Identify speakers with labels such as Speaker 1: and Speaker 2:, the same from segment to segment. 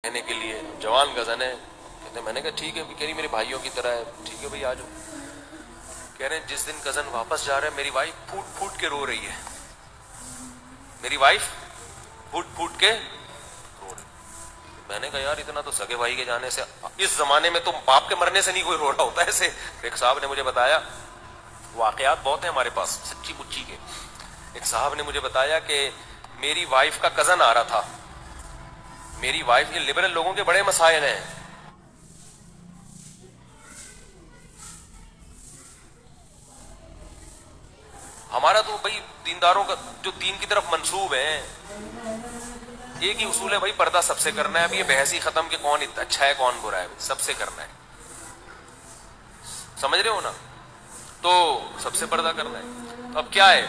Speaker 1: رہنے کے لیے جوان کزن ہے. کہتے ہیں میں نے کہا ٹھیک ہے. کہہ رہی میرے بھائیوں کی طرح ہے. ٹھیک ہے بھائی آ جاؤ. کہہ رہے ہیں جس دن کزن واپس جا رہا ہے میری وائف پھوٹ پھوٹ کے رو رہی ہے. میری وائف پھوٹ پھوٹ کے رو رہی. میں نے کہا یار اتنا تو سگے بھائی کے جانے سے, اس زمانے میں تو باپ کے مرنے سے نہیں کوئی رو رہا ہوتا ایسے. ایک صاحب نے مجھے بتایا, واقعات بہت ہیں ہمارے پاس سچی مچی کے. ایک صاحب نے مجھے بتایا کہ میری وائف کا کزن آ رہا تھا. میری وائف, یہ لبرل لوگوں کے بڑے مسائل ہیں. ہمارا تو بھائی دینداروں کا جو دین کی طرف منسوب ہیں, ایک ہی اصول ہے بھائی, پردہ سب سے کرنا ہے. اب یہ بحث ہی ختم کہ کون اچھا ہے کون برا ہے, سب سے کرنا ہے. سمجھ رہے ہو نا؟ تو سب سے پردہ کرنا ہے. اب کیا ہے,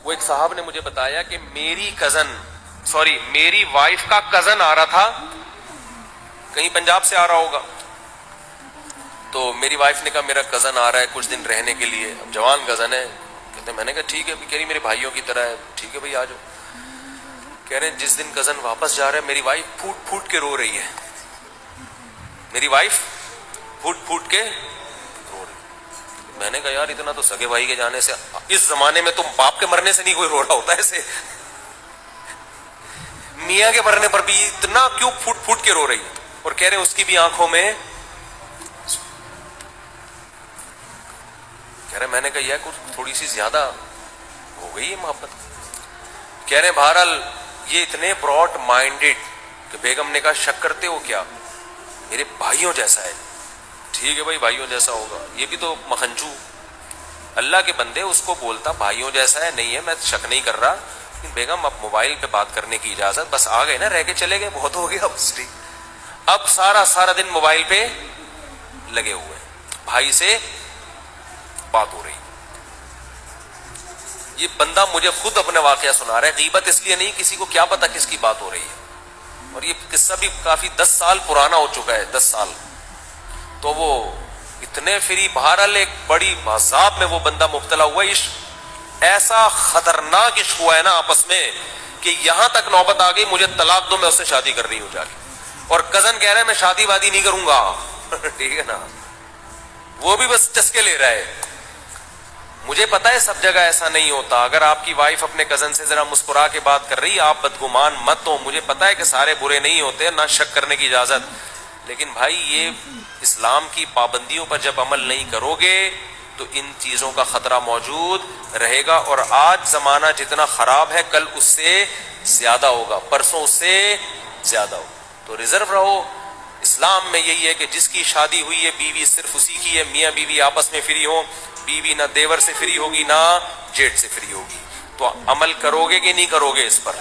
Speaker 1: وہ ایک صاحب نے مجھے بتایا کہ میری وائف کا کزن آ رہا تھا, کہیں پنجاب سے آ رہا ہوگا. تو میری وائف نے کہا میرا کزن آ رہا ہے کچھ دن رہنے کے لیے. اب جوان کزن ہے. کہتے ہیں میں نے کہا ٹھیک ہے. کہہ رہی میرے بھائیوں کی طرح ہے. ٹھیک ہے بھائی آ جاؤ. کہہ رہے ہیں جس دن کزن واپس جا رہا ہے میری وائف پھوٹ پھوٹ کے رو رہی ہے. میری وائف پھوٹ پھوٹ کے رو رہی. میں نے کہا یار اتنا تو سگے بھائی کے جانے سے, اس زمانے میں تو باپ کے مرنے سے نہیں کوئی رو رہا ہوتا ایسے. میاں کے مرنے پر بھی اتنا کیوں پھوٹ پھوٹ کے رو رہی ہے. اور کہہ رہے ہیں اس کی بھی آنکھوں میں, کہہ رہے میں نے کہا یہ کچھ تھوڑی سی زیادہ ہو گئی ہے محبت. کہہ رہے بہرحال یہ اتنے براڈ مائنڈیڈ کہ بیگم نے کہا شک کرتے ہو کیا, میرے بھائیوں جیسا ہے. ٹھیک ہے بھائی بھائیوں جیسا ہوگا. یہ بھی تو مکھنچو اللہ کے بندے, اس کو بولتا بھائیوں جیسا ہے. نہیں ہے, میں شک نہیں کر رہا, لیکن بیگم اب موبائل پہ بات کرنے کی اجازت, بس آ گئے نا, رہ کے چلے گئے, بہت ہو گیا بس. ٹھیک, اب سارا دن موبائل پہ لگے ہوئے ہیں, بھائی سے بات ہو رہی. یہ بندہ مجھے خود اپنا واقعہ سنا رہا ہے. غیبت اس لیے نہیں, کسی کو کیا پتا کس کی بات ہو رہی ہے. اور یہ قصہ بھی کافی 10 سال پرانا ہو چکا ہے, 10 سال. تو وہ اتنے فری, بہرحال ایک بڑی عذاب میں وہ بندہ مبتلا ہوا. عشق ایسا خطرناک عشق ہوا ہے نا آپس میں کہ یہاں تک نوبت آ گئی مجھے طلاق دو, میں اس سے شادی کر رہی ہوں جا کے. اور کزن کہہ رہا ہے میں شادی وادی نہیں کروں گا. ٹھیک ہے نا, وہ بھی بس چسکے لے رہا ہے. مجھے پتا ہے سب جگہ ایسا نہیں ہوتا. اگر آپ کی وائف اپنے کزن سے ذرا مسکرا کے بات کر رہی, آپ بدگمان مت ہو. مجھے پتا ہے کہ سارے برے نہیں ہوتے, نہ شک کرنے کی اجازت. لیکن بھائی یہ اسلام کی پابندیوں پر جب عمل نہیں کرو گے تو ان چیزوں کا خطرہ موجود رہے گا. اور آج زمانہ جتنا خراب ہے کل اس سے زیادہ ہوگا, پرسوں اس سے زیادہ ہوگا. تو ریزرو رہو. اسلام میں یہی ہے کہ جس کی شادی ہوئی ہے بیوی صرف اسی کی ہے. میاں بیوی آپس میں فری ہو, بیوی نہ دیور سے فری ہوگی نہ جیٹ سے فری ہوگی. تو عمل کرو گے کہ نہیں کرو گے اس پر؟